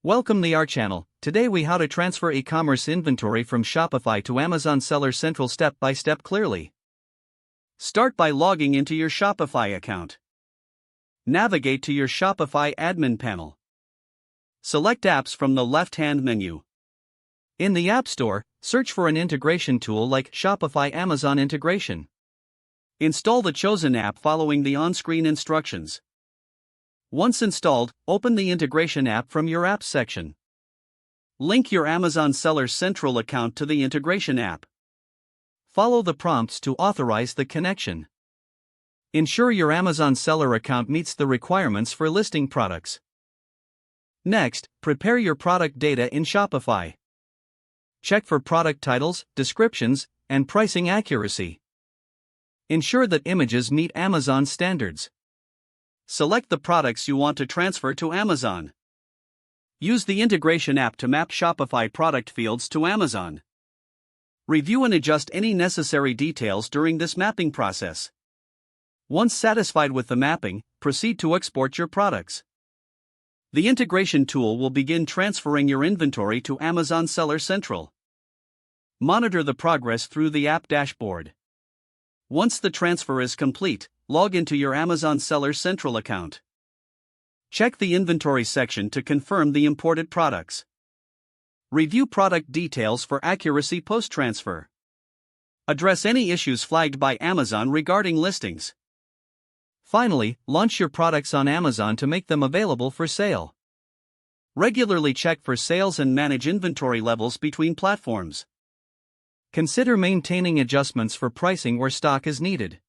Welcome to our channel. Today we how to transfer e-commerce inventory from Shopify to Amazon Seller Central step by step clearly. Start by logging into your Shopify account. Navigate to your Shopify admin panel. Select apps from the left-hand menu. In the App Store, search for an integration tool like Shopify Amazon Integration. Install the chosen app following the on-screen instructions. Once installed, open the integration app from your Apps section. Link your Amazon Seller Central account to the integration app. Follow the prompts to authorize the connection. Ensure your Amazon Seller account meets the requirements for listing products. Next, prepare your product data in Shopify. Check for product titles, descriptions, and pricing accuracy. Ensure that images meet Amazon standards. Select the products you want to transfer to Amazon. Use the integration app to map Shopify product fields to Amazon. Review and adjust any necessary details during this mapping process. Once satisfied with the mapping, proceed to export your products. The integration tool will begin transferring your inventory to Amazon Seller Central. Monitor the progress through the app dashboard. Once the transfer is complete, log into your Amazon Seller Central account. Check the inventory section to confirm the imported products. Review product details for accuracy post-transfer. Address any issues flagged by Amazon regarding listings. Finally, launch your products on Amazon to make them available for sale. Regularly check for sales and manage inventory levels between platforms. Consider maintaining adjustments for pricing where stock is needed.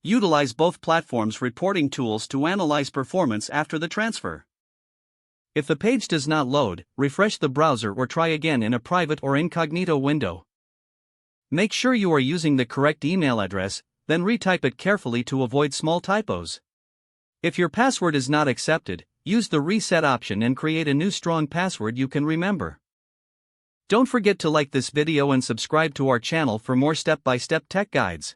Utilize both platforms' reporting tools to analyze performance after the transfer. If the page does not load, refresh the browser or try again in a private or incognito window. Make sure you are using the correct email address, then retype it carefully to avoid small typos. If your password is not accepted, use the reset option and create a new strong password you can remember. Don't forget to like this video and subscribe to our channel for more step-by-step tech guides.